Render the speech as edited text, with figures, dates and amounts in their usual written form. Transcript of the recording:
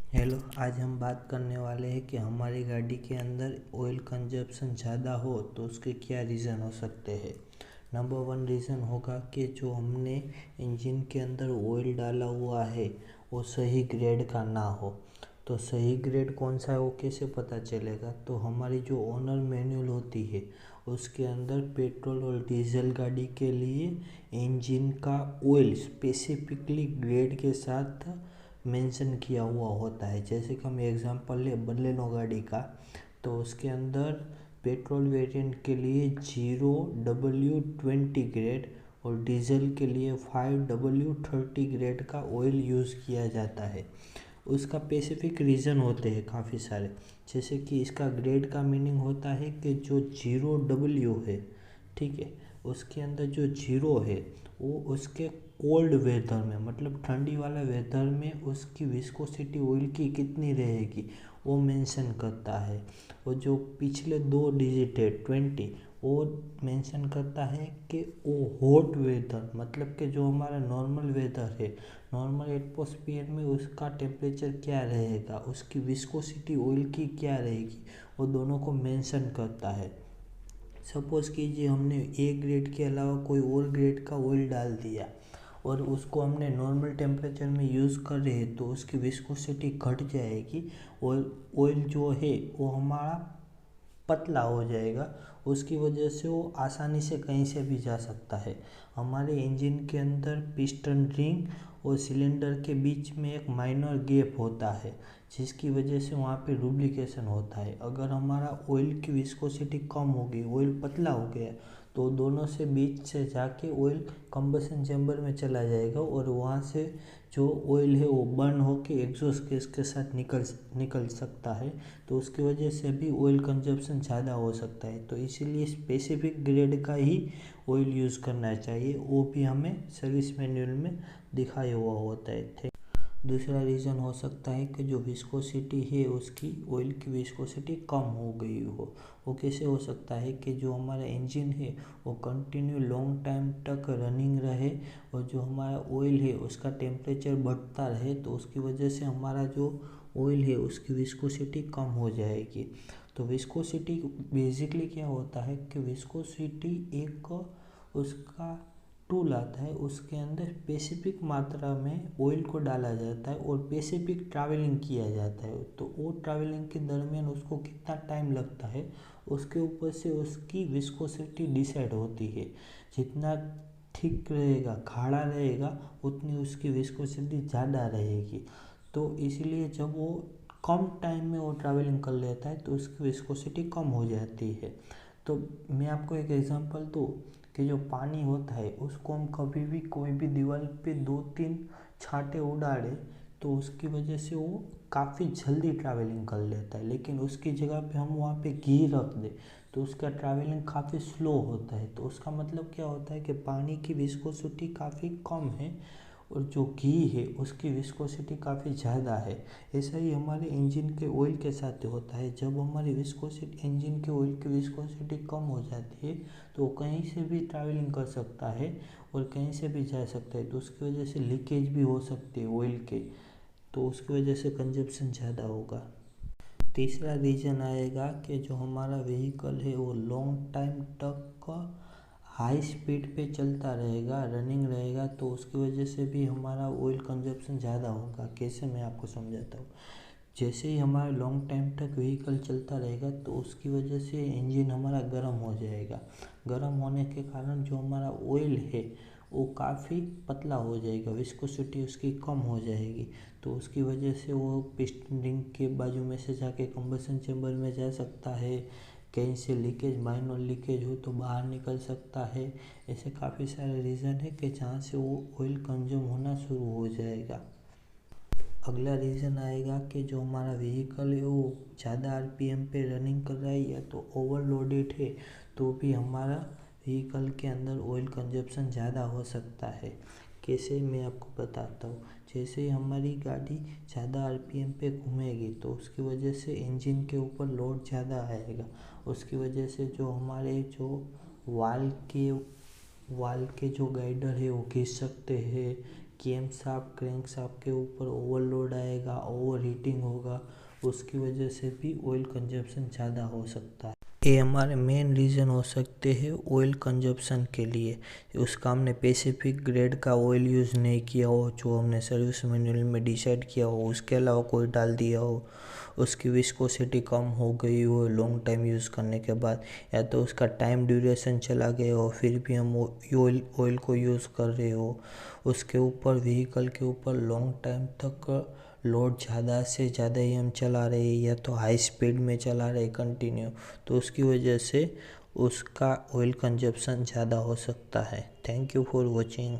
Hello, आज हम बात करने वाले हैं कि हमारी गाड़ी के अंदर ऑयल कंजप्शन ज़्यादा हो तो उसके क्या रीज़न हो सकते हैं। नंबर वन रीज़न होगा कि जो हमने इंजन के अंदर ऑयल डाला हुआ है वो सही ग्रेड का ना हो। तो सही ग्रेड कौन सा है वो कैसे पता चलेगा? तो हमारी जो ओनर मैनुअल होती है उसके अंदर पेट्रोल और डीजल गाड़ी के लिए इंजन का ऑयल स्पेसिफिकली ग्रेड के साथ मेंशन किया हुआ होता है। जैसे कि हम एग्जांपल ले बलेनो गाड़ी का, तो उसके अंदर पेट्रोल वेरिएंट के लिए 0W20 ग्रेड और डीजल के लिए 5W30 ग्रेड का ऑयल यूज़ किया जाता है। उसका स्पेसिफिक रीज़न होते हैं काफ़ी सारे। जैसे कि इसका ग्रेड का मीनिंग होता है कि जो 0W है, ठीक है, उसके अंदर जो जीरो है वो उसके कोल्ड वेदर में, मतलब ठंडी वाला वेदर में उसकी विस्कोसिटी ऑयल की कितनी रहेगी वो मेंशन करता है। और जो पिछले दो डिजिट है 20, वो मेंशन करता है कि वो हॉट वेदर, मतलब कि जो हमारा नॉर्मल वेदर है, नॉर्मल एटमॉस्फेयर में उसका टेम्परेचर क्या रहेगा, उसकी विस्कोसिटी ऑयल की क्या रहेगी, वो दोनों को मेंशन करता है। सपोज़ कीजिए हमने ए ग्रेड के अलावा कोई और ग्रेड का ऑयल डाल दिया और उसको हमने नॉर्मल टेम्परेचर में यूज़ कर रहे हैं तो उसकी विस्कोसिटी घट जाएगी और ऑयल जो है वो हमारा पतला हो जाएगा। उसकी वजह से वो आसानी से कहीं से भी जा सकता है। हमारे इंजन के अंदर पिस्टन रिंग और सिलेंडर के बीच में एक माइनर गैप होता है जिसकी वजह से वहाँ पे लुब्रिकेशन होता है। अगर हमारा ऑयल की विस्कोसिटी कम हो गई, ऑयल पतला हो गया, तो दोनों से बीच से जाके ऑयल कंबशन चैम्बर में चला जाएगा और वहाँ से जो ऑयल है वो बर्न होके एग्जॉस्ट गैस के साथ निकल सकता है। तो उसकी वजह से भी ऑयल कंजप्शन ज़्यादा हो सकता है। तो इसीलिए स्पेसिफिक ग्रेड का ही ऑयल यूज़ करना चाहिए, वो भी हमें सर्विस मैनुअल में दिखाया हुआ होता है। दूसरा रीज़न हो सकता है कि जो विस्कोसिटी है उसकी, ऑयल की विस्कोसिटी कम हो गई हो। वो कैसे हो सकता है कि जो हमारा इंजन है वो कंटिन्यू लॉन्ग टाइम तक रनिंग रहे और जो हमारा ऑयल है उसका टेम्परेचर बढ़ता रहे, तो उसकी वजह से हमारा जो ऑयल है उसकी विस्कोसिटी कम हो जाएगी। तो विस्कोसिटी बेसिकली क्या होता है कि विस्कोसिटी एक उसका टूल आता है, उसके अंदर स्पेसिफिक मात्रा में ऑयल को डाला जाता है और स्पेसिफिक ट्रैवलिंग किया जाता है। तो वो ट्रैवलिंग के दरमियान उसको कितना टाइम लगता है उसके ऊपर से उसकी विस्कोसिटी डिसाइड होती है। जितना थिक रहेगा, गाढ़ा रहेगा, उतनी उसकी विस्कोसिटी ज़्यादा रहेगी। तो इसीलिए जब वो कम टाइम में वो ट्रैवलिंग कर लेता है तो उसकी विस्कोसिटी कम हो जाती है। तो मैं आपको एक एग्जांपल दूँ कि जो पानी होता है उसको हम कभी भी कोई भी दीवार पे 2-3 छांटे उड़ाड़े तो उसकी वजह से वो काफ़ी जल्दी ट्रैवलिंग कर लेता है। लेकिन उसकी जगह पे हम वहाँ पे घी रख दें तो उसका ट्रैवलिंग काफ़ी स्लो होता है। तो उसका मतलब क्या होता है कि पानी की विस्कोसिटी काफ़ी कम है और जो घी है उसकी विस्कोसिटी काफ़ी ज़्यादा है। ऐसा ही हमारे इंजन के ऑयल के साथ होता है। जब हमारी विस्कोसिटी, इंजन के ऑयल की विस्कोसिटी कम हो जाती है तो वो कहीं से भी ट्रैवलिंग कर सकता है और कहीं से भी जा सकता है। तो उसकी वजह से लीकेज भी हो सकती है ऑयल के, तो उसकी वजह से कंजप्शन ज़्यादा होगा। तीसरा रीज़न आएगा कि जो हमारा व्हीकल है वो लॉन्ग टाइम तक हाई स्पीड पे चलता रहेगा, रनिंग रहेगा, तो उसकी वजह से भी हमारा ऑयल कंजप्शन ज़्यादा होगा। कैसे, मैं आपको समझाता हूँ। जैसे ही हमारा लॉन्ग टाइम तक व्हीकल चलता रहेगा तो उसकी वजह से इंजन हमारा गर्म हो जाएगा। गर्म होने के कारण जो हमारा ऑयल है वो काफ़ी पतला हो जाएगा, विस्कोसिटी उसकी कम हो जाएगी। तो उसकी वजह से वो पिस्टन रिंग के बाजू में से जाके कंबशन चैम्बर में जा सकता है। कहीं से लीकेज, माइनर लीकेज हो तो बाहर निकल सकता है। ऐसे काफ़ी सारे रीज़न है कि जहाँ से वो ऑयल कंज्यूम होना शुरू हो जाएगा। अगला रीज़न आएगा कि जो हमारा व्हीकल है वो ज़्यादा आरपीएम पे रनिंग कर रहा है या तो ओवरलोडेड है, तो भी हमारा व्हीकल के अंदर ऑयल कंजप्शन ज़्यादा हो सकता है। कैसे, मैं आपको बताता हूँ। जैसे ही हमारी गाड़ी ज़्यादा आरपीएम पे घूमेगी तो उसकी वजह से इंजन के ऊपर लोड ज़्यादा आएगा। उसकी वजह से जो हमारे वाल के जो गाइडर है वो घिस सकते हैं, कैम शाफ्ट क्रैंक शाफ्ट के ऊपर ओवरलोड आएगा, ओवर हीटिंग होगा, उसकी वजह से भी ऑयल कंजप्शन ज़्यादा हो सकता है। ये हमारे मेन रीज़न हो सकते हैं ऑयल कंजप्शन के लिए। उसका हमने स्पेसिफिक ग्रेड का ऑयल यूज़ नहीं किया हो, जो हमने सर्विस मैनुअल में डिसाइड किया हो उसके अलावा कोई डाल दिया हो, उसकी विस्कोसिटी कम हो गई हो लॉन्ग टाइम यूज़ करने के बाद, या तो उसका टाइम ड्यूरेशन चला गया हो फिर भी हम ऑयल को यूज़ कर रहे हो, उसके ऊपर व्हीकल के ऊपर लॉन्ग टाइम तक लोड ज़्यादा से ज़्यादा ही हम चला रहे हैं या तो हाई स्पीड में चला रहे कंटिन्यू, तो उसकी वजह से उसका ऑयल कंजप्शन ज़्यादा हो सकता है। Thank you for watching.